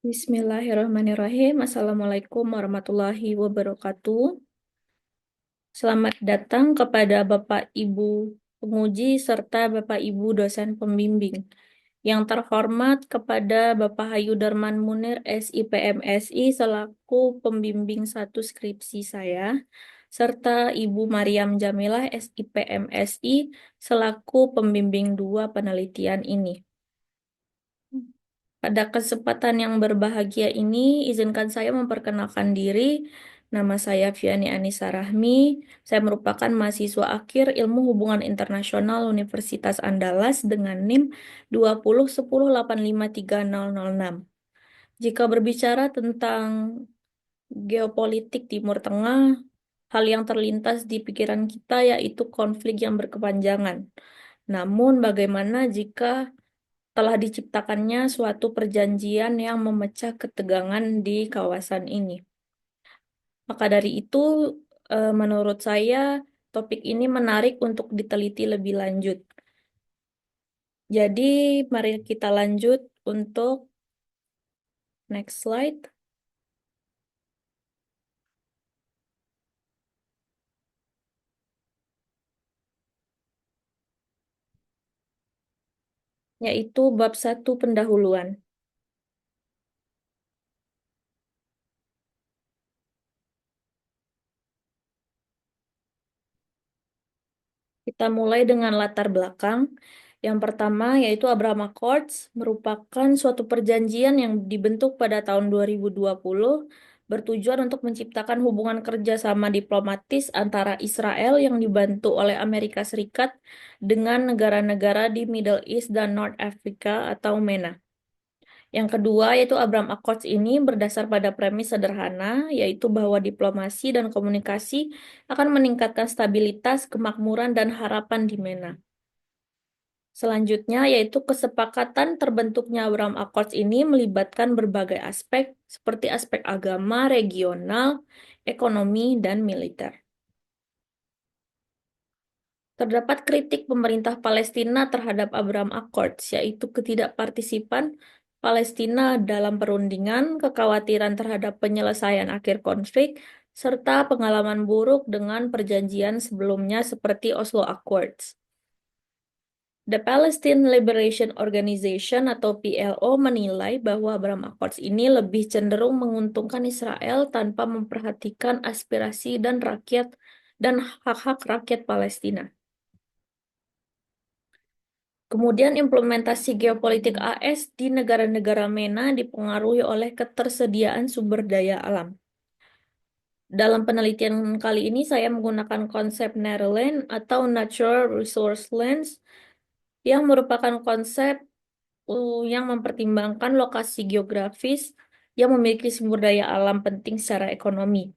Bismillahirrahmanirrahim. Assalamualaikum warahmatullahi wabarakatuh. Selamat datang kepada Bapak Ibu penguji serta Bapak Ibu dosen pembimbing. Yang terhormat kepada Bapak Hayudarman Munir SIPMSI selaku pembimbing satu skripsi saya, serta Ibu Mariam Jamilah SIPMSI selaku pembimbing dua penelitian ini. Pada kesempatan yang berbahagia ini, izinkan saya memperkenalkan diri. Nama saya Viani Anissa Rahmi. Saya merupakan mahasiswa akhir Ilmu Hubungan Internasional Universitas Andalas dengan NIM 20108530006. Jika berbicara tentang geopolitik Timur Tengah, hal yang terlintas di pikiran kita yaitu konflik yang berkepanjangan. Namun, bagaimana jika telah diciptakannya suatu perjanjian yang memecah ketegangan di kawasan ini? Maka dari itu, menurut saya, topik ini menarik untuk diteliti lebih lanjut. Jadi, mari kita lanjut untuk next slide, yaitu bab 1 pendahuluan. Kita mulai dengan latar belakang. Yang pertama yaitu Abraham Accords merupakan suatu perjanjian yang dibentuk pada tahun 2020 bertujuan untuk menciptakan hubungan kerjasama diplomatis antara Israel yang dibantu oleh Amerika Serikat dengan negara-negara di Middle East dan North Africa atau MENA. Yang kedua yaitu Abraham Accords ini berdasar pada premis sederhana, yaitu bahwa diplomasi dan komunikasi akan meningkatkan stabilitas, kemakmuran, dan harapan di MENA. Selanjutnya yaitu kesepakatan terbentuknya Abraham Accords ini melibatkan berbagai aspek seperti aspek agama, regional, ekonomi, dan militer. Terdapat kritik pemerintah Palestina terhadap Abraham Accords, yaitu ketidakpartisipan Palestina dalam perundingan, kekhawatiran terhadap penyelesaian akhir konflik, serta pengalaman buruk dengan perjanjian sebelumnya seperti Oslo Accords. The Palestine Liberation Organization atau PLO menilai bahwa Abraham Accords ini lebih cenderung menguntungkan Israel tanpa memperhatikan aspirasi dan hak-hak rakyat Palestina. Kemudian implementasi geopolitik AS di negara-negara MENA dipengaruhi oleh ketersediaan sumber daya alam. Dalam penelitian kali ini saya menggunakan konsep NRLAND atau Natural Resource Lands yang merupakan konsep yang mempertimbangkan lokasi geografis yang memiliki sumber daya alam penting secara ekonomi.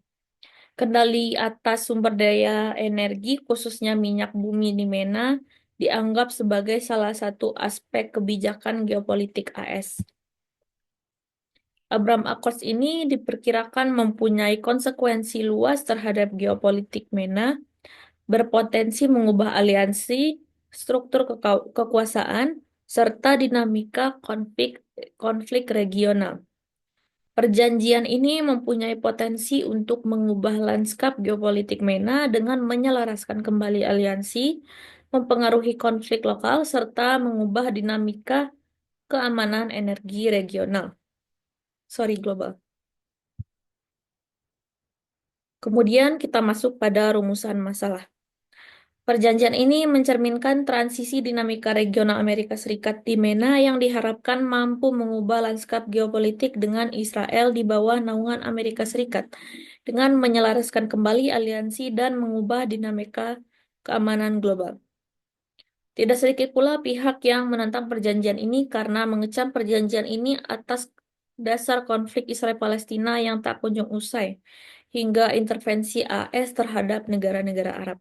Kendali atas sumber daya energi, khususnya minyak bumi di MENA, dianggap sebagai salah satu aspek kebijakan geopolitik AS. Abraham Accords ini diperkirakan mempunyai konsekuensi luas terhadap geopolitik MENA, berpotensi mengubah aliansi, struktur kekuasaan, serta dinamika konflik regional. Perjanjian ini mempunyai potensi untuk mengubah lanskap geopolitik MENA dengan menyelaraskan kembali aliansi, mempengaruhi konflik lokal, serta mengubah dinamika keamanan energi regional. Global. Kemudian kita masuk pada rumusan masalah. Perjanjian ini mencerminkan transisi dinamika regional Amerika Serikat di MENA yang diharapkan mampu mengubah lanskap geopolitik dengan Israel di bawah naungan Amerika Serikat, dengan menyelaraskan kembali aliansi dan mengubah dinamika keamanan global. Tidak sedikit pula pihak yang menentang perjanjian ini karena mengecam perjanjian ini atas dasar konflik Israel-Palestina yang tak kunjung usai, hingga intervensi AS terhadap negara-negara Arab.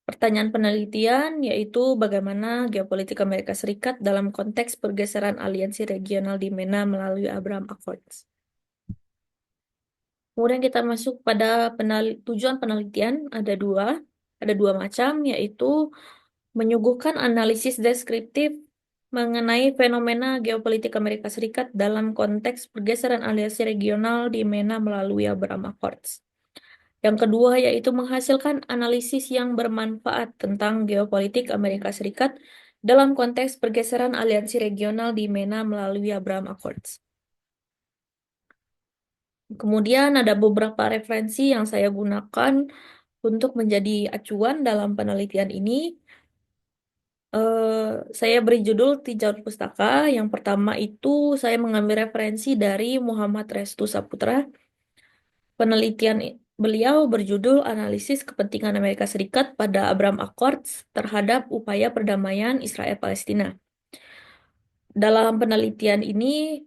Pertanyaan penelitian yaitu bagaimana geopolitik Amerika Serikat dalam konteks pergeseran aliansi regional di MENA melalui Abraham Accords. Kemudian kita masuk pada tujuan penelitian, ada dua macam, yaitu menyuguhkan analisis deskriptif mengenai fenomena geopolitik Amerika Serikat dalam konteks pergeseran aliansi regional di MENA melalui Abraham Accords. Yang kedua yaitu menghasilkan analisis yang bermanfaat tentang geopolitik Amerika Serikat dalam konteks pergeseran aliansi regional di MENA melalui Abraham Accords. Kemudian ada beberapa referensi yang saya gunakan untuk menjadi acuan dalam penelitian ini. Saya beri judul tinjauan pustaka. Yang pertama itu saya mengambil referensi dari Muhammad Restu Saputra. Penelitian beliau berjudul Analisis Kepentingan Amerika Serikat pada Abraham Accords terhadap upaya perdamaian Israel-Palestina. Dalam penelitian ini,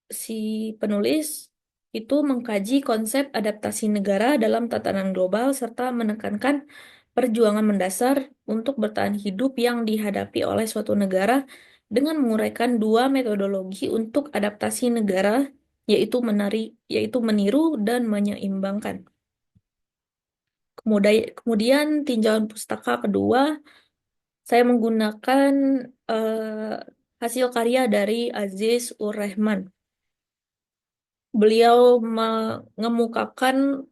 si penulis itu mengkaji konsep adaptasi negara dalam tatanan global serta menekankan perjuangan mendasar untuk bertahan hidup yang dihadapi oleh suatu negara dengan menguraikan dua metodologi untuk adaptasi negara, yaitu meniru dan menyeimbangkan. Kemudian tinjauan pustaka kedua, saya menggunakan hasil karya dari Aziz Ur Rahman. Beliau mengemukakan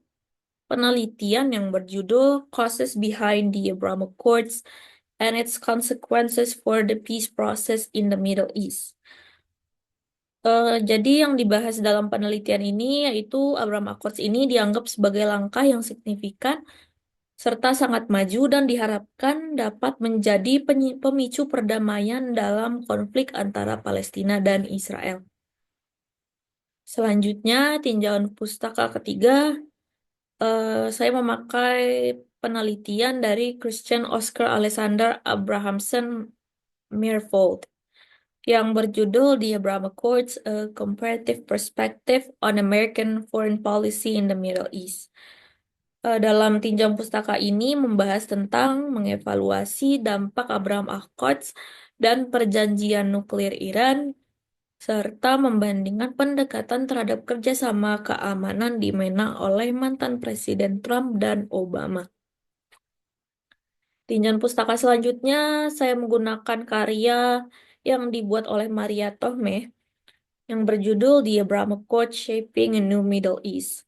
penelitian yang berjudul Causes Behind the Abraham Accords and its Consequences for the Peace Process in the Middle East. Jadi yang dibahas dalam penelitian ini yaitu Abraham Accords ini dianggap sebagai langkah yang signifikan serta sangat maju dan diharapkan dapat menjadi pemicu perdamaian dalam konflik antara Palestina dan Israel. Selanjutnya, tinjauan pustaka ketiga, saya memakai penelitian dari Christian Oscar Alexander Abrahamson Meervold yang berjudul The Abraham Accords, A Comparative Perspective on American Foreign Policy in the Middle East. Dalam tinjauan pustaka ini membahas tentang mengevaluasi dampak Abraham Accords dan perjanjian nuklir Iran, serta membandingkan pendekatan terhadap kerjasama keamanan di MENA oleh mantan Presiden Trump dan Obama. Tinjauan pustaka selanjutnya, saya menggunakan karya yang dibuat oleh Maria Tohmeh yang berjudul The Abraham Accords Shaping a New Middle East.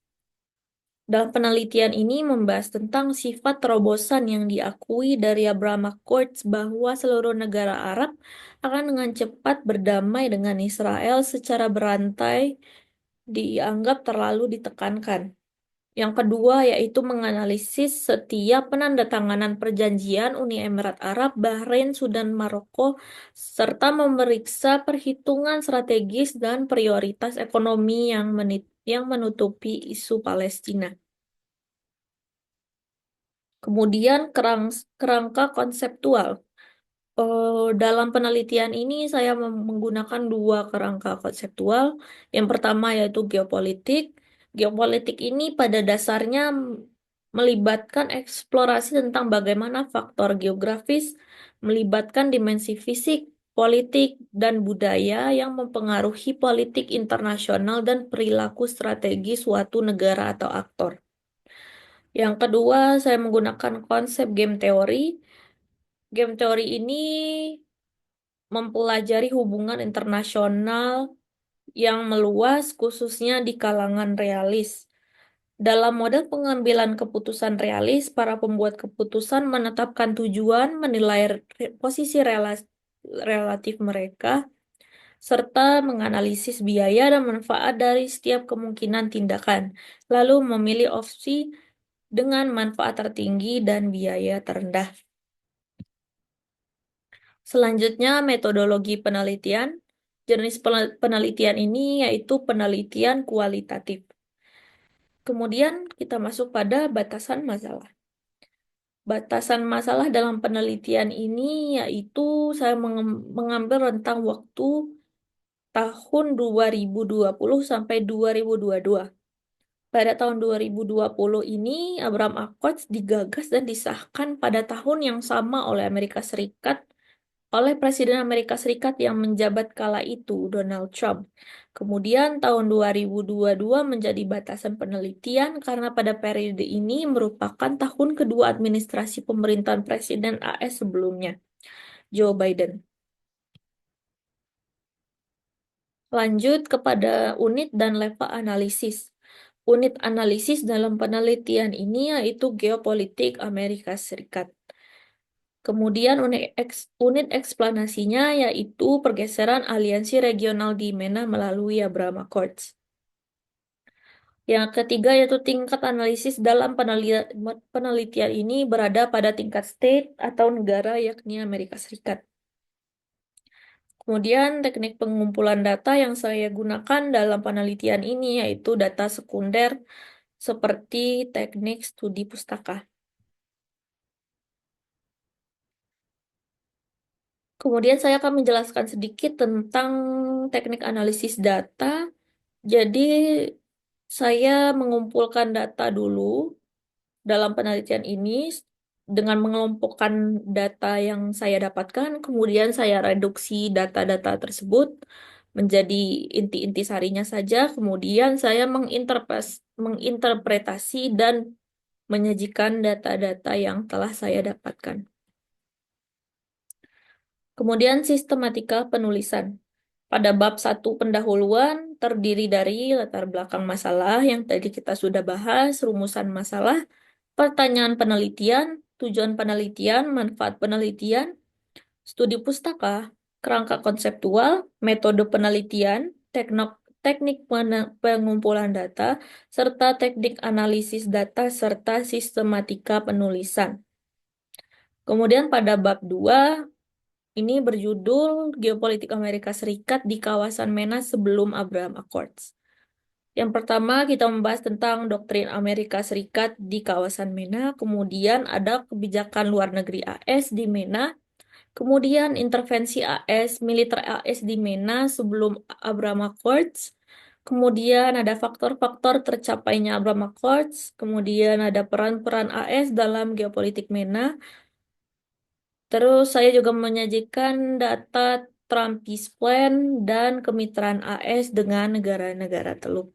Dalam penelitian ini membahas tentang sifat terobosan yang diakui dari Abraham Accords bahwa seluruh negara Arab akan dengan cepat berdamai dengan Israel secara berantai dianggap terlalu ditekankan. Yang kedua yaitu menganalisis setiap penandatanganan perjanjian Uni Emirat Arab, Bahrain, Sudan, Maroko, serta memeriksa perhitungan strategis dan prioritas ekonomi yang menutupi isu Palestina. Kemudian kerangka konseptual. Dalam penelitian ini saya menggunakan dua kerangka konseptual. Yang pertama yaitu geopolitik. Geopolitik ini pada dasarnya melibatkan eksplorasi tentang bagaimana faktor geografis melibatkan dimensi fisik, politik, dan budaya yang mempengaruhi politik internasional dan perilaku strategi suatu negara atau aktor. Yang kedua, saya menggunakan konsep game teori. Game teori ini mempelajari hubungan internasional yang meluas, khususnya di kalangan realis. Dalam model pengambilan keputusan realis, para pembuat keputusan menetapkan tujuan, menilai posisi relatif mereka, serta menganalisis biaya dan manfaat dari setiap kemungkinan tindakan, lalu memilih opsi dengan manfaat tertinggi dan biaya terendah. Selanjutnya, metodologi penelitian. Jenis penelitian ini yaitu penelitian kualitatif. Kemudian kita masuk pada batasan masalah. Batasan masalah dalam penelitian ini yaitu saya mengambil rentang waktu tahun 2020 sampai 2022. Pada tahun 2020 ini, Abraham Accords digagas dan disahkan pada tahun yang sama oleh Amerika Serikat, oleh Presiden Amerika Serikat yang menjabat kala itu, Donald Trump. Kemudian tahun 2022 menjadi batasan penelitian karena pada periode ini merupakan tahun kedua administrasi pemerintahan Presiden AS sebelumnya, Joe Biden. Lanjut kepada unit dan level analisis. Unit analisis dalam penelitian ini yaitu geopolitik Amerika Serikat. Kemudian unit eksplanasinya yaitu pergeseran aliansi regional di MENA melalui Abraham Accords. Yang ketiga yaitu tingkat analisis dalam penelitian ini berada pada tingkat state atau negara yakni Amerika Serikat. Kemudian teknik pengumpulan data yang saya gunakan dalam penelitian ini yaitu data sekunder seperti teknik studi pustaka. Kemudian saya akan menjelaskan sedikit tentang teknik analisis data. Jadi saya mengumpulkan data dulu dalam penelitian ini dengan mengelompokkan data yang saya dapatkan, kemudian saya reduksi data-data tersebut menjadi inti-inti sarinya saja, kemudian saya menginterpretasi dan menyajikan data-data yang telah saya dapatkan. Kemudian sistematika penulisan. Pada bab 1 pendahuluan terdiri dari latar belakang masalah yang tadi kita sudah bahas, rumusan masalah, pertanyaan penelitian, tujuan penelitian, manfaat penelitian, studi pustaka, kerangka konseptual, metode penelitian, teknik pengumpulan data, serta teknik analisis data, serta sistematika penulisan. Kemudian pada bab 2, ini berjudul Geopolitik Amerika Serikat di Kawasan MENA sebelum Abraham Accords. Yang pertama, kita membahas tentang doktrin Amerika Serikat di kawasan MENA, kemudian ada kebijakan luar negeri AS di MENA, kemudian intervensi AS, militer AS di MENA sebelum Abraham Accords, kemudian ada faktor-faktor tercapainya Abraham Accords, kemudian ada peran-peran AS dalam geopolitik MENA. Terus saya juga menyajikan data Trump Peace Plan dan kemitraan AS dengan negara-negara Teluk.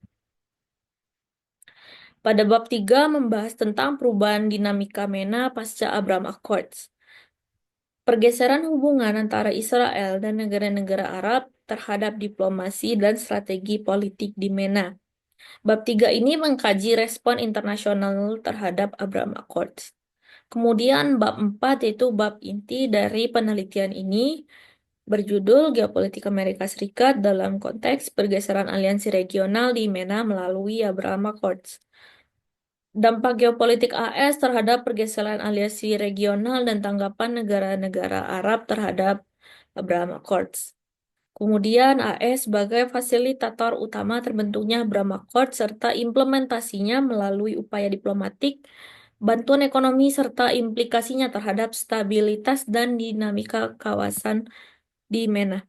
Pada bab 3 membahas tentang perubahan dinamika MENA pasca Abraham Accords. Pergeseran hubungan antara Israel dan negara-negara Arab terhadap diplomasi dan strategi politik di MENA. Bab 3 ini mengkaji respon internasional terhadap Abraham Accords. Kemudian bab 4 yaitu bab inti dari penelitian ini berjudul Geopolitik Amerika Serikat dalam konteks pergeseran aliansi regional di MENA melalui Abraham Accords. Dampak geopolitik AS terhadap pergeseran aliansi regional dan tanggapan negara-negara Arab terhadap Abraham Accords. Kemudian AS sebagai fasilitator utama terbentuknya Abraham Accords serta implementasinya melalui upaya diplomatik, bantuan ekonomi serta implikasinya terhadap stabilitas dan dinamika kawasan di MENA.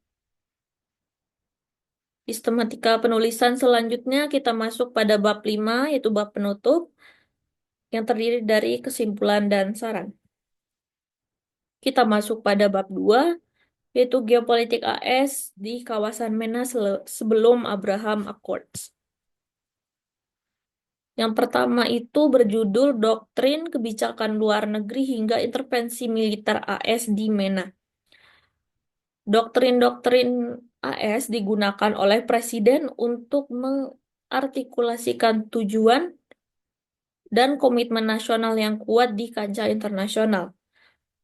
Sistematika penulisan selanjutnya kita masuk pada bab 5 yaitu bab penutup yang terdiri dari kesimpulan dan saran. Kita masuk pada bab 2 yaitu geopolitik AS di kawasan MENA sebelum Abraham Accords. Yang pertama itu berjudul Doktrin Kebijakan Luar Negeri hingga Intervensi Militer AS di MENA. Doktrin-doktrin AS digunakan oleh Presiden untuk mengartikulasikan tujuan dan komitmen nasional yang kuat di kancah internasional.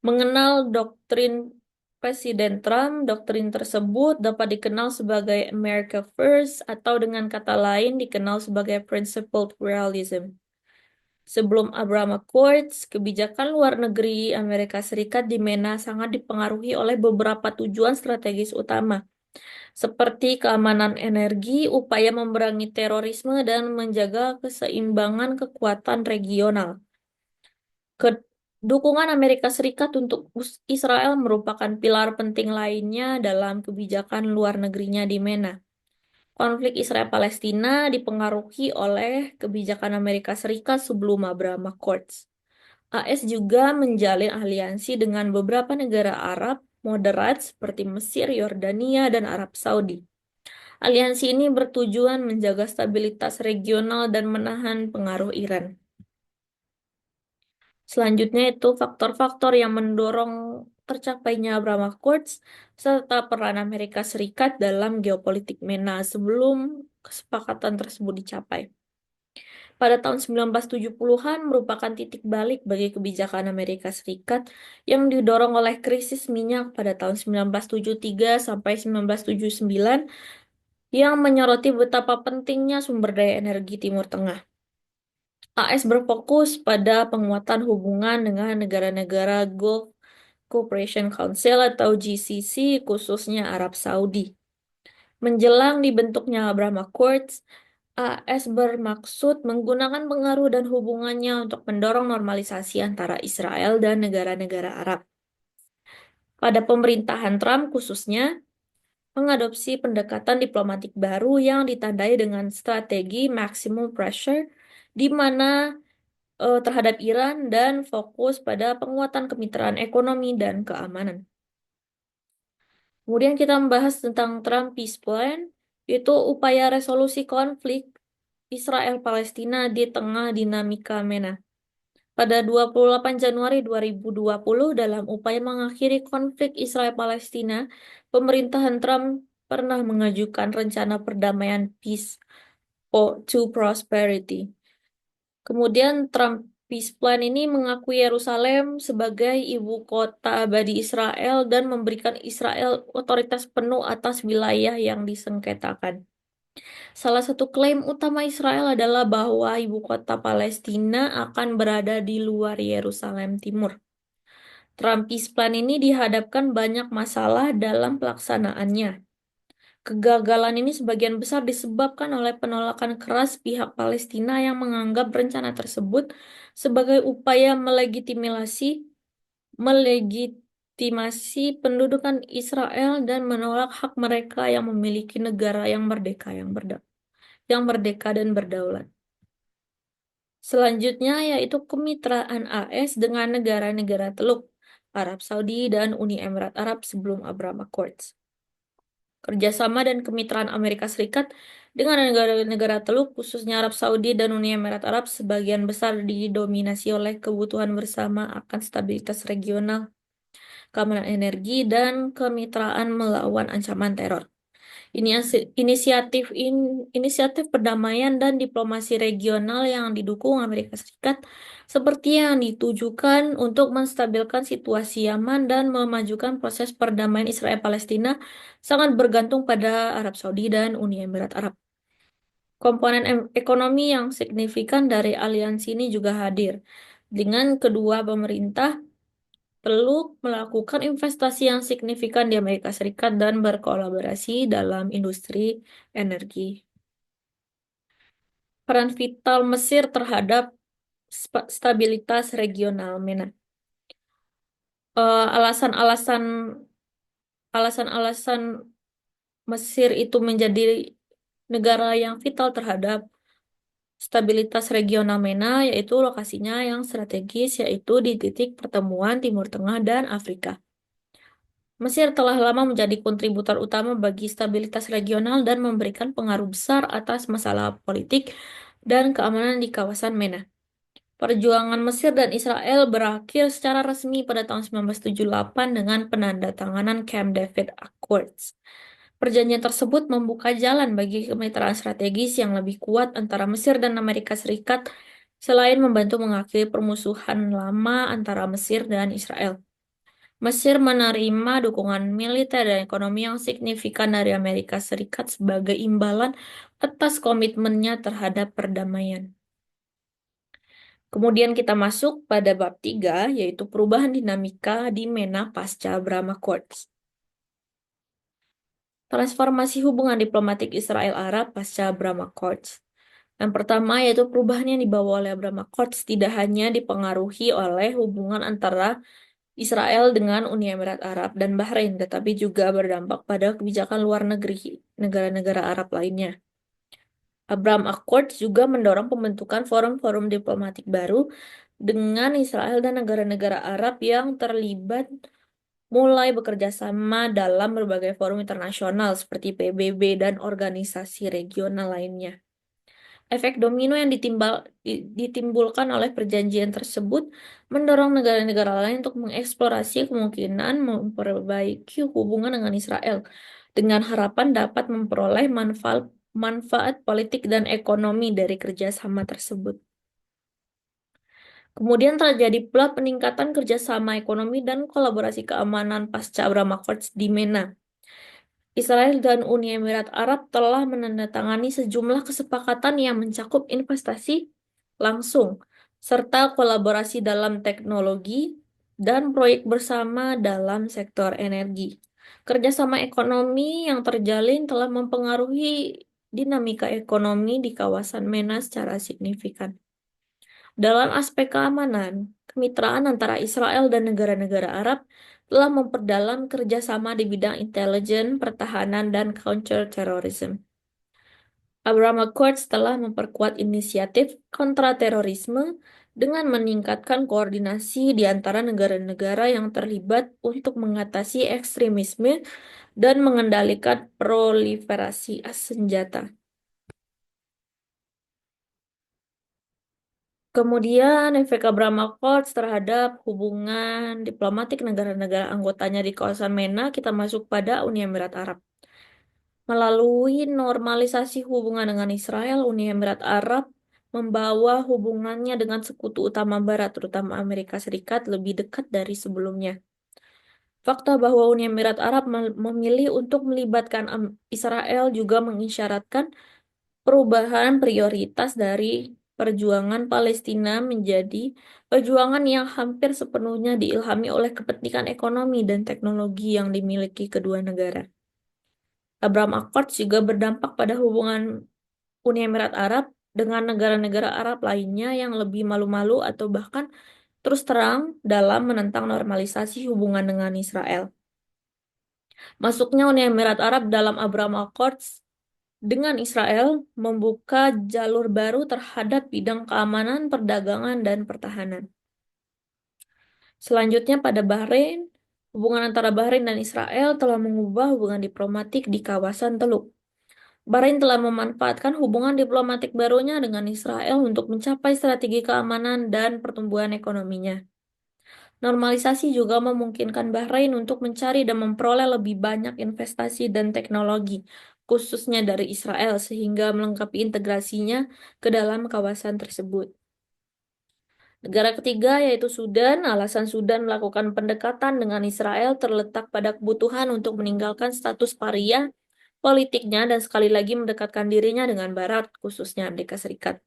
Mengenal doktrin Presiden Trump, doktrin tersebut dapat dikenal sebagai America First atau dengan kata lain dikenal sebagai Principled Realism. Sebelum Abraham Accords, kebijakan luar negeri Amerika Serikat di MENA sangat dipengaruhi oleh beberapa tujuan strategis utama, seperti keamanan energi, upaya memerangi terorisme, dan menjaga keseimbangan kekuatan regional. Dukungan Amerika Serikat untuk Israel merupakan pilar penting lainnya dalam kebijakan luar negerinya di MENA. Konflik Israel-Palestina dipengaruhi oleh kebijakan Amerika Serikat sebelum Abraham Accords. AS juga menjalin aliansi dengan beberapa negara Arab moderat seperti Mesir, Yordania, dan Arab Saudi. Aliansi ini bertujuan menjaga stabilitas regional dan menahan pengaruh Iran. Selanjutnya itu faktor-faktor yang mendorong tercapainya Abraham Accords serta peran Amerika Serikat dalam geopolitik MENA sebelum kesepakatan tersebut dicapai. Pada tahun 1970-an merupakan titik balik bagi kebijakan Amerika Serikat yang didorong oleh krisis minyak pada tahun 1973 sampai 1979 yang menyoroti betapa pentingnya sumber daya energi Timur Tengah. AS berfokus pada penguatan hubungan dengan negara-negara Gulf Cooperation Council atau GCC, khususnya Arab Saudi. Menjelang dibentuknya Abraham Accords, AS bermaksud menggunakan pengaruh dan hubungannya untuk mendorong normalisasi antara Israel dan negara-negara Arab. Pada pemerintahan Trump khususnya, mengadopsi pendekatan diplomatik baru yang ditandai dengan strategi maximum pressure, di mana terhadap Iran dan fokus pada penguatan kemitraan ekonomi dan keamanan. Kemudian kita membahas tentang Trump Peace Plan, yaitu upaya resolusi konflik Israel-Palestina di tengah dinamika MENA. Pada 28 Januari 2020, dalam upaya mengakhiri konflik Israel-Palestina, pemerintahan Trump pernah mengajukan rencana perdamaian Peace to Prosperity. Kemudian Trump Peace Plan ini mengakui Yerusalem sebagai ibu kota abadi Israel dan memberikan Israel otoritas penuh atas wilayah yang disengketakan. Salah satu klaim utama Israel adalah bahwa ibu kota Palestina akan berada di luar Yerusalem Timur. Trump Peace Plan ini dihadapkan banyak masalah dalam pelaksanaannya. Kegagalan ini sebagian besar disebabkan oleh penolakan keras pihak Palestina yang menganggap rencana tersebut sebagai upaya melegitimasi pendudukan Israel dan menolak hak mereka yang memiliki negara yang merdeka dan berdaulat. Selanjutnya yaitu kemitraan AS dengan negara-negara Teluk, Arab Saudi dan Uni Emirat Arab sebelum Abraham Accords. Kerjasama dan kemitraan Amerika Serikat dengan negara-negara Teluk, khususnya Arab Saudi dan Uni Emirat Arab, sebagian besar didominasi oleh kebutuhan bersama akan stabilitas regional, keamanan energi, dan kemitraan melawan ancaman teror. Inisiatif perdamaian dan diplomasi regional yang didukung Amerika Serikat seperti yang ditujukan untuk menstabilkan situasi Yaman dan memajukan proses perdamaian Israel-Palestina sangat bergantung pada Arab Saudi dan Uni Emirat Arab. Komponen ekonomi yang signifikan dari aliansi ini juga hadir, dengan kedua pemerintah perlu melakukan investasi yang signifikan di Amerika Serikat dan berkolaborasi dalam industri energi. Peran vital Mesir terhadap stabilitas regional MENA. Alasan-alasan Mesir itu menjadi negara yang vital terhadap stabilitas regional MENA, yaitu lokasinya yang strategis, yaitu di titik pertemuan Timur Tengah dan Afrika. Mesir telah lama menjadi kontributor utama bagi stabilitas regional dan memberikan pengaruh besar atas masalah politik dan keamanan di kawasan MENA. Perjuangan Mesir dan Israel berakhir secara resmi pada tahun 1978 dengan penandatanganan Camp David Accords. Perjanjian tersebut membuka jalan bagi kemitraan strategis yang lebih kuat antara Mesir dan Amerika Serikat, selain membantu mengakhiri permusuhan lama antara Mesir dan Israel. Mesir menerima dukungan militer dan ekonomi yang signifikan dari Amerika Serikat sebagai imbalan atas komitmennya terhadap perdamaian. Kemudian kita masuk pada bab 3, yaitu perubahan dinamika di MENA pasca Abraham Accords. Transformasi hubungan diplomatik Israel-Arab pasca Abraham Accords. Yang pertama yaitu perubahan yang dibawa oleh Abraham Accords tidak hanya dipengaruhi oleh hubungan antara Israel dengan Uni Emirat Arab dan Bahrain, tetapi juga berdampak pada kebijakan luar negeri negara-negara Arab lainnya. Abraham Accords juga mendorong pembentukan forum-forum diplomatik baru dengan Israel dan negara-negara Arab yang terlibat mulai bekerja sama dalam berbagai forum internasional seperti PBB dan organisasi regional lainnya. Efek domino yang ditimbulkan oleh perjanjian tersebut mendorong negara-negara lain untuk mengeksplorasi kemungkinan memperbaiki hubungan dengan Israel dengan harapan dapat memperoleh manfaat politik dan ekonomi dari kerjasama tersebut. Kemudian terjadi pula peningkatan kerjasama ekonomi dan kolaborasi keamanan pasca Abraham Accords di MENA. Israel dan Uni Emirat Arab telah menandatangani sejumlah kesepakatan yang mencakup investasi langsung, serta kolaborasi dalam teknologi dan proyek bersama dalam sektor energi. Kerjasama ekonomi yang terjalin telah mempengaruhi dinamika ekonomi di kawasan MENA secara signifikan. Dalam aspek keamanan, kemitraan antara Israel dan negara-negara Arab telah memperdalam kerjasama di bidang intelijen, pertahanan, dan counter-terrorism. Abraham Accords telah memperkuat inisiatif kontraterorisme dengan meningkatkan koordinasi di antara negara-negara yang terlibat untuk mengatasi ekstremisme dan mengendalikan proliferasi senjata. Kemudian efek Abraham Accords terhadap hubungan diplomatik negara-negara anggotanya di kawasan MENA, kita masuk pada Uni Emirat Arab. Melalui normalisasi hubungan dengan Israel, Uni Emirat Arab membawa hubungannya dengan sekutu utama Barat, terutama Amerika Serikat, lebih dekat dari sebelumnya. Fakta bahwa Uni Emirat Arab memilih untuk melibatkan Israel juga mengisyaratkan perubahan prioritas dari perjuangan Palestina menjadi perjuangan yang hampir sepenuhnya diilhami oleh kepentingan ekonomi dan teknologi yang dimiliki kedua negara. Abraham Accords juga berdampak pada hubungan Uni Emirat Arab dengan negara-negara Arab lainnya yang lebih malu-malu atau bahkan terus terang dalam menentang normalisasi hubungan dengan Israel. Masuknya Uni Emirat Arab dalam Abraham Accords dengan Israel membuka jalur baru terhadap bidang keamanan, perdagangan, dan pertahanan. Selanjutnya pada Bahrain, hubungan antara Bahrain dan Israel telah mengubah hubungan diplomatik di kawasan Teluk. Bahrain telah memanfaatkan hubungan diplomatik barunya dengan Israel untuk mencapai strategi keamanan dan pertumbuhan ekonominya. Normalisasi juga memungkinkan Bahrain untuk mencari dan memperoleh lebih banyak investasi dan teknologi, khususnya dari Israel, sehingga melengkapi integrasinya ke dalam kawasan tersebut. Negara ketiga yaitu Sudan. Alasan Sudan melakukan pendekatan dengan Israel terletak pada kebutuhan untuk meninggalkan status paria politiknya dan sekali lagi mendekatkan dirinya dengan Barat, khususnya Amerika Serikat.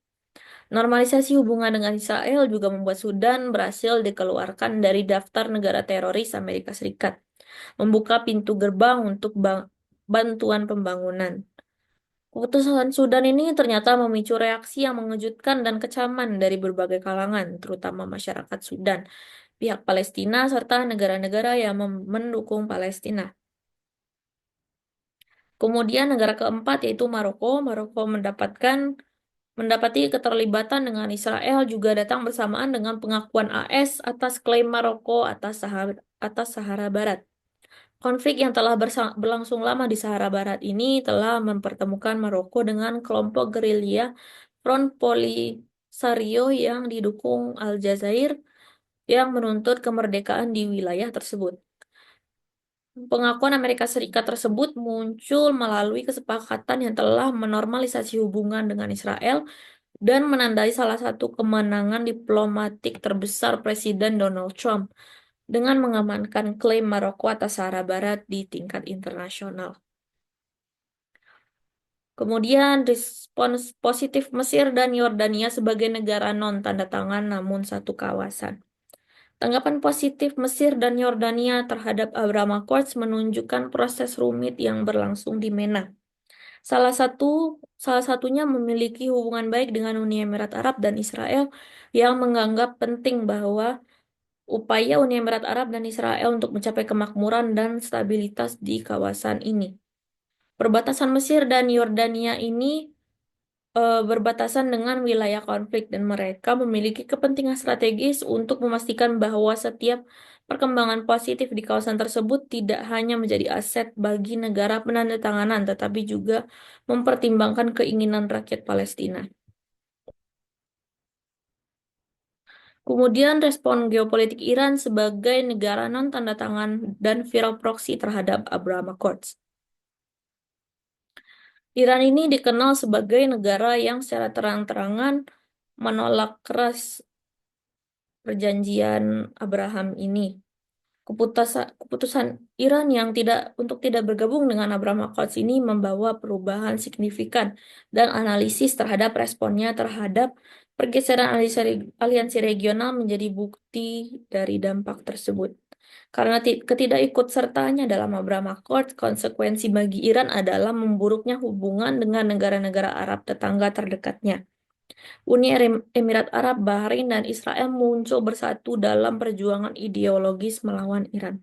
Normalisasi hubungan dengan Israel juga membuat Sudan berhasil dikeluarkan dari daftar negara teroris Amerika Serikat, membuka pintu gerbang untuk bantuan pembangunan. Keputusan Sudan ini ternyata memicu reaksi yang mengejutkan dan kecaman dari berbagai kalangan, terutama masyarakat Sudan, pihak Palestina, serta negara-negara yang mendukung Palestina. Kemudian negara keempat yaitu Maroko. Maroko mendapati keterlibatan dengan Israel juga datang bersamaan dengan pengakuan AS atas klaim Maroko atas Sahara Barat. Konflik yang telah berlangsung lama di Sahara Barat ini telah mempertemukan Maroko dengan kelompok gerilya Front Polisario yang didukung Aljazair yang menuntut kemerdekaan di wilayah tersebut. Pengakuan Amerika Serikat tersebut muncul melalui kesepakatan yang telah menormalisasi hubungan dengan Israel dan menandai salah satu kemenangan diplomatik terbesar Presiden Donald Trump dengan mengamankan klaim Maroko atas Sahara Barat di tingkat internasional. Kemudian respons positif Mesir dan Yordania sebagai negara non-tanda tangan namun satu kawasan. Tanggapan positif Mesir dan Yordania terhadap Abraham Accords menunjukkan proses rumit yang berlangsung di MENA. Salah satunya memiliki hubungan baik dengan Uni Emirat Arab dan Israel yang menganggap penting bahwa upaya Uni Emirat Arab dan Israel untuk mencapai kemakmuran dan stabilitas di kawasan ini. Perbatasan Mesir dan Yordania ini berbatasan dengan wilayah konflik dan mereka memiliki kepentingan strategis untuk memastikan bahwa setiap perkembangan positif di kawasan tersebut tidak hanya menjadi aset bagi negara penandatanganan tetapi juga mempertimbangkan keinginan rakyat Palestina. Kemudian respon geopolitik Iran sebagai negara non tanda tangan dan viral proxy terhadap Abraham Accords. Iran ini dikenal sebagai negara yang secara terang-terangan menolak keras perjanjian Abraham ini. Keputusan Iran yang tidak bergabung dengan Abraham Accords ini membawa perubahan signifikan dan analisis terhadap responnya terhadap pergeseran aliansi regional menjadi bukti dari dampak tersebut. Karena ketidakikutsertaannya dalam Abraham Accords, konsekuensi bagi Iran adalah memburuknya hubungan dengan negara-negara Arab tetangga terdekatnya. Uni Emirat Arab, Bahrain, dan Israel muncul bersatu dalam perjuangan ideologis melawan Iran.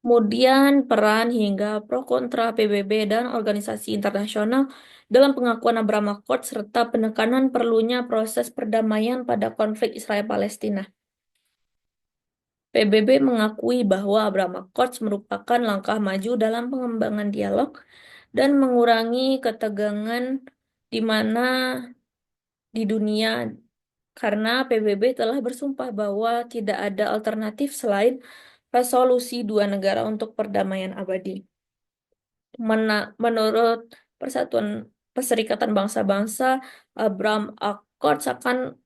Kemudian peran hingga pro kontra PBB dan organisasi internasional dalam pengakuan Abraham Accords serta penekanan perlunya proses perdamaian pada konflik Israel-Palestina. PBB mengakui bahwa Abraham Accords merupakan langkah maju dalam pengembangan dialog dan mengurangi ketegangan di mana di dunia karena PBB telah bersumpah bahwa tidak ada alternatif selain resolusi dua negara untuk perdamaian abadi. Menurut Persatuan Perserikatan Bangsa-Bangsa, Abraham Accords akan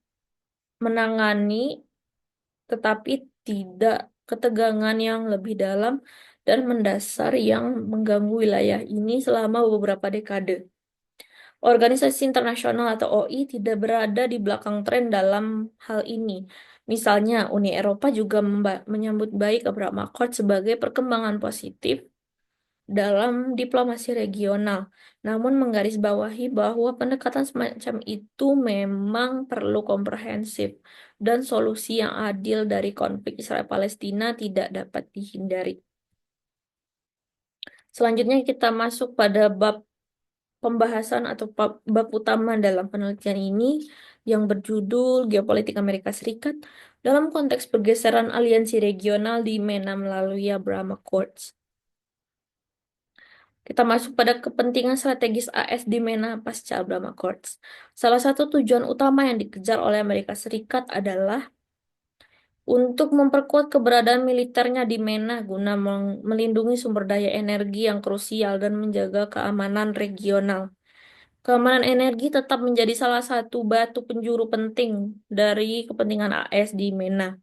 menangani tetapi tidak ketegangan yang lebih dalam dan mendasar yang mengganggu wilayah ini selama beberapa dekade. Organisasi internasional atau OI tidak berada di belakang tren dalam hal ini. Misalnya, Uni Eropa juga menyambut baik Abraham Accords sebagai perkembangan positif dalam diplomasi regional, namun menggarisbawahi bahwa pendekatan semacam itu memang perlu komprehensif dan solusi yang adil dari konflik Israel-Palestina tidak dapat dihindari. Selanjutnya kita masuk pada bab pembahasan atau bab utama dalam penelitian ini yang berjudul Geopolitik Amerika Serikat dalam konteks pergeseran aliansi regional di MENA melalui Abraham Accords. Kita masuk pada kepentingan strategis AS di MENA pasca Abraham Accords. Salah satu tujuan utama yang dikejar oleh Amerika Serikat adalah untuk memperkuat keberadaan militernya di MENA guna melindungi sumber daya energi yang krusial dan menjaga keamanan regional. Keamanan energi tetap menjadi salah satu batu penjuru penting dari kepentingan AS di MENA.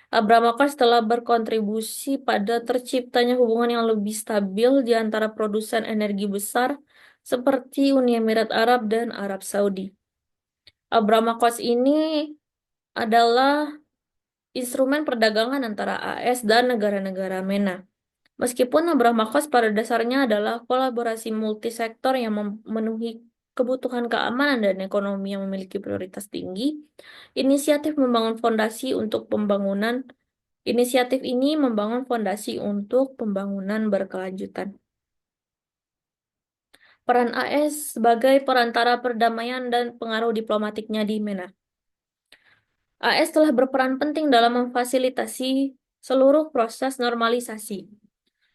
Abraham Accords telah berkontribusi pada terciptanya hubungan yang lebih stabil di antara produsen energi besar seperti Uni Emirat Arab dan Arab Saudi. Abraham Accords ini adalah instrumen perdagangan antara AS dan negara-negara MENA. Meskipun Abraham Accords pada dasarnya adalah kolaborasi multisektor yang memenuhi kebutuhan keamanan dan ekonomi yang memiliki prioritas tinggi, inisiatif ini membangun fondasi untuk pembangunan berkelanjutan. Peran AS sebagai perantara perdamaian dan pengaruh diplomatiknya di MENA. AS telah berperan penting dalam memfasilitasi seluruh proses normalisasi.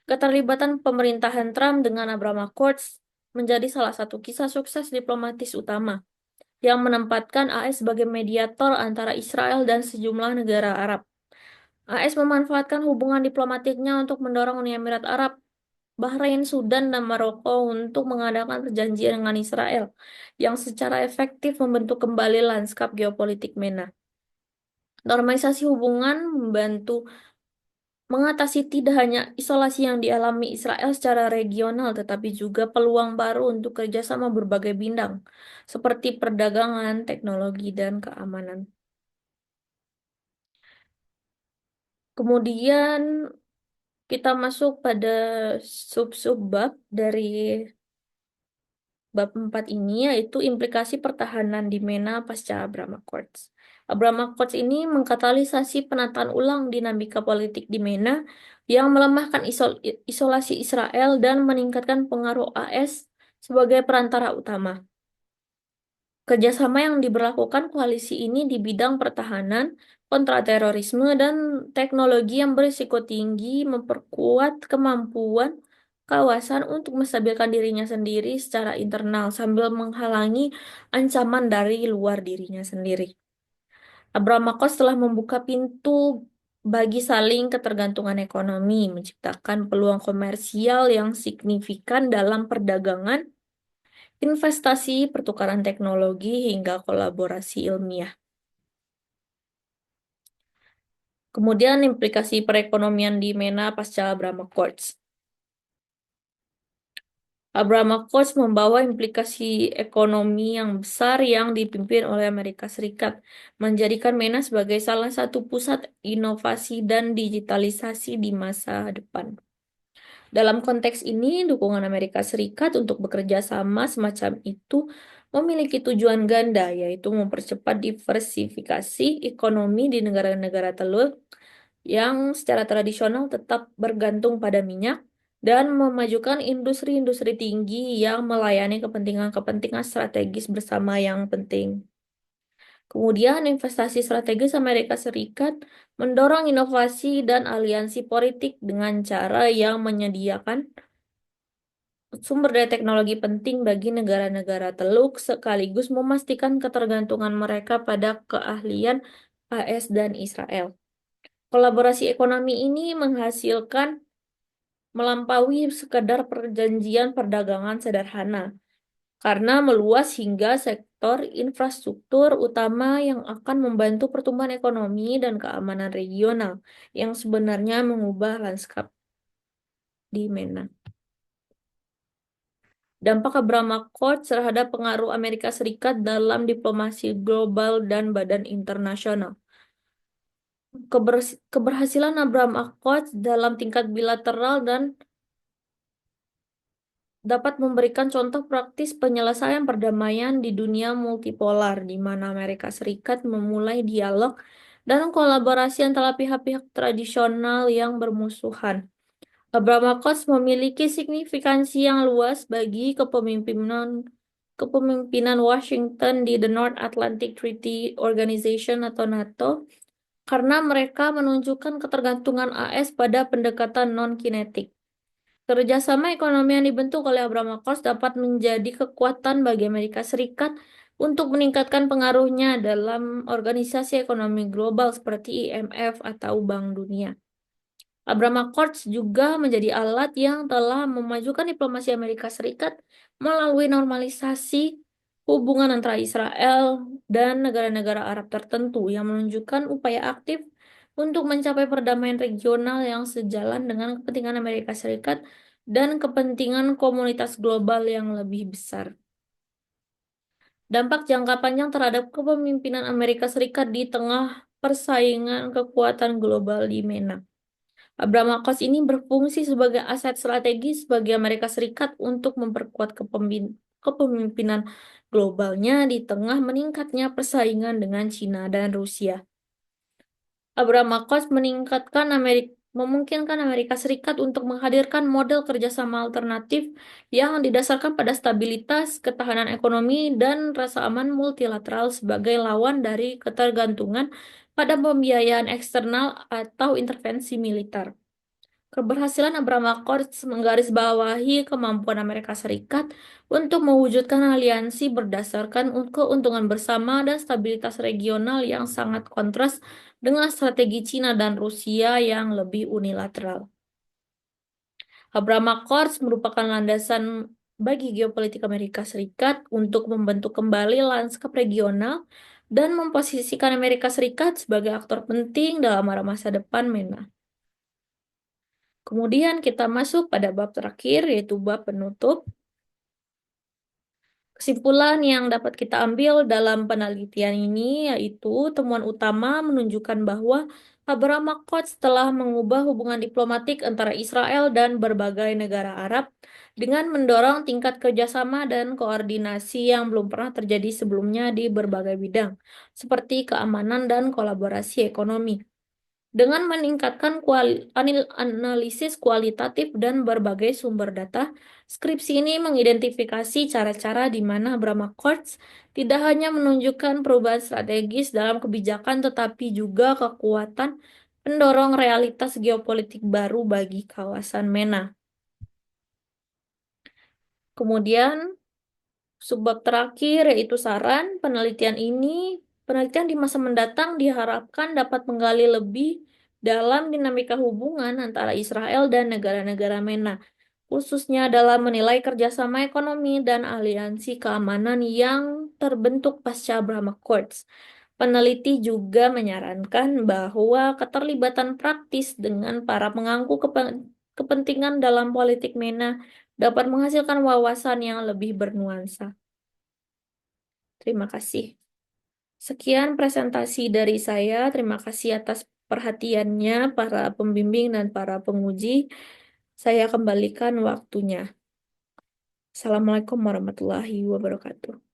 Keterlibatan pemerintahan Trump dengan Abraham Accords menjadi salah satu kisah sukses diplomatis utama yang menempatkan AS sebagai mediator antara Israel dan sejumlah negara Arab. AS memanfaatkan hubungan diplomatiknya untuk mendorong Uni Emirat Arab, Bahrain, Sudan, dan Maroko untuk mengadakan perjanjian dengan Israel yang secara efektif membentuk kembali lanskap geopolitik MENA. Normalisasi hubungan membantu mengatasi tidak hanya isolasi yang dialami Israel secara regional, tetapi juga peluang baru untuk kerjasama berbagai bidang, seperti perdagangan, teknologi, dan keamanan. Kemudian kita masuk pada sub-sub bab dari bab 4 ini, yaitu implikasi pertahanan di MENA pasca Abraham Accords. Abraham Accords ini mengkatalisasi penataan ulang dinamika politik di MENA yang melemahkan isolasi Israel dan meningkatkan pengaruh AS sebagai perantara utama. Kerjasama yang diberlakukan koalisi ini di bidang pertahanan, kontraterorisme, dan teknologi yang berisiko tinggi memperkuat kemampuan kawasan untuk menstabilkan dirinya sendiri secara internal sambil menghalangi ancaman dari luar dirinya sendiri. Abraham Marcos telah membuka pintu bagi saling ketergantungan ekonomi, menciptakan peluang komersial yang signifikan dalam perdagangan, investasi, pertukaran teknologi, hingga kolaborasi ilmiah. Kemudian implikasi perekonomian di MENA pasca Abraham Accords. Abraham Accords membawa implikasi ekonomi yang besar yang dipimpin oleh Amerika Serikat, menjadikan MENA sebagai salah satu pusat inovasi dan digitalisasi di masa depan. Dalam konteks ini, dukungan Amerika Serikat untuk bekerja sama semacam itu memiliki tujuan ganda, yaitu mempercepat diversifikasi ekonomi di negara-negara teluk yang secara tradisional tetap bergantung pada minyak dan memajukan industri-industri tinggi yang melayani kepentingan-kepentingan strategis bersama yang penting. Kemudian, investasi strategis Amerika Serikat mendorong inovasi dan aliansi politik dengan cara yang menyediakan sumber daya teknologi penting bagi negara-negara teluk sekaligus memastikan ketergantungan mereka pada keahlian AS dan Israel. Kolaborasi ekonomi ini menghasilkan melampaui sekedar perjanjian perdagangan sederhana, karena meluas hingga sektor infrastruktur utama yang akan membantu pertumbuhan ekonomi dan keamanan regional yang sebenarnya mengubah lanskap di MENA. Dampak Abraham Accords terhadap pengaruh Amerika Serikat dalam diplomasi global dan badan internasional. Keberhasilan Abraham Accords dalam tingkat bilateral dan dapat memberikan contoh praktis penyelesaian perdamaian di dunia multipolar, di mana Amerika Serikat memulai dialog dan kolaborasi antara pihak-pihak tradisional yang bermusuhan. Abraham Accords memiliki signifikansi yang luas bagi kepemimpinan Washington di The North Atlantic Treaty Organization atau NATO, karena mereka menunjukkan ketergantungan AS pada pendekatan non-kinetik. Kerjasama ekonomi yang dibentuk oleh Abraham Accords dapat menjadi kekuatan bagi Amerika Serikat untuk meningkatkan pengaruhnya dalam organisasi ekonomi global seperti IMF atau Bank Dunia. Abraham Accords juga menjadi alat yang telah memajukan diplomasi Amerika Serikat melalui normalisasi hubungan antara Israel dan negara-negara Arab tertentu yang menunjukkan upaya aktif untuk mencapai perdamaian regional yang sejalan dengan kepentingan Amerika Serikat dan kepentingan komunitas global yang lebih besar. Dampak jangka panjang terhadap kepemimpinan Amerika Serikat di tengah persaingan kekuatan global di MENA. Abraham Accords ini berfungsi sebagai aset strategis bagi Amerika Serikat untuk memperkuat kepemimpinan globalnya di tengah meningkatnya persaingan dengan China dan Rusia. Abraham Accords memungkinkan Amerika Serikat untuk menghadirkan model kerjasama alternatif yang didasarkan pada stabilitas, ketahanan ekonomi, dan rasa aman multilateral sebagai lawan dari ketergantungan pada pembiayaan eksternal atau intervensi militer. Keberhasilan Abraham Accords menggarisbawahi kemampuan Amerika Serikat untuk mewujudkan aliansi berdasarkan keuntungan bersama dan stabilitas regional yang sangat kontras dengan strategi Cina dan Rusia yang lebih unilateral. Abraham Accords merupakan landasan bagi geopolitik Amerika Serikat untuk membentuk kembali lanskap regional dan memposisikan Amerika Serikat sebagai aktor penting dalam arah masa depan MENA. Kemudian kita masuk pada bab terakhir, yaitu bab penutup. Kesimpulan yang dapat kita ambil dalam penelitian ini yaitu temuan utama menunjukkan bahwa Abraham Accords telah mengubah hubungan diplomatik antara Israel dan berbagai negara Arab dengan mendorong tingkat kerjasama dan koordinasi yang belum pernah terjadi sebelumnya di berbagai bidang, seperti keamanan dan kolaborasi ekonomi. Dengan meningkatkan analisis kualitatif dan berbagai sumber data, skripsi ini mengidentifikasi cara-cara di mana Abraham Accords tidak hanya menunjukkan perubahan strategis dalam kebijakan, tetapi juga kekuatan pendorong realitas geopolitik baru bagi kawasan MENA. Kemudian subbab terakhir yaitu saran penelitian di masa mendatang diharapkan dapat menggali lebih dalam dinamika hubungan antara Israel dan negara-negara MENA, khususnya dalam menilai kerjasama ekonomi dan aliansi keamanan yang terbentuk pasca Abraham Accords. Peneliti juga menyarankan bahwa keterlibatan praktis dengan para pemangku kepentingan dalam politik MENA dapat menghasilkan wawasan yang lebih bernuansa. Terima kasih. Sekian presentasi dari saya. Terima kasih atas perhatiannya para pembimbing dan para penguji. Saya kembalikan waktunya. Assalamualaikum warahmatullahi wabarakatuh.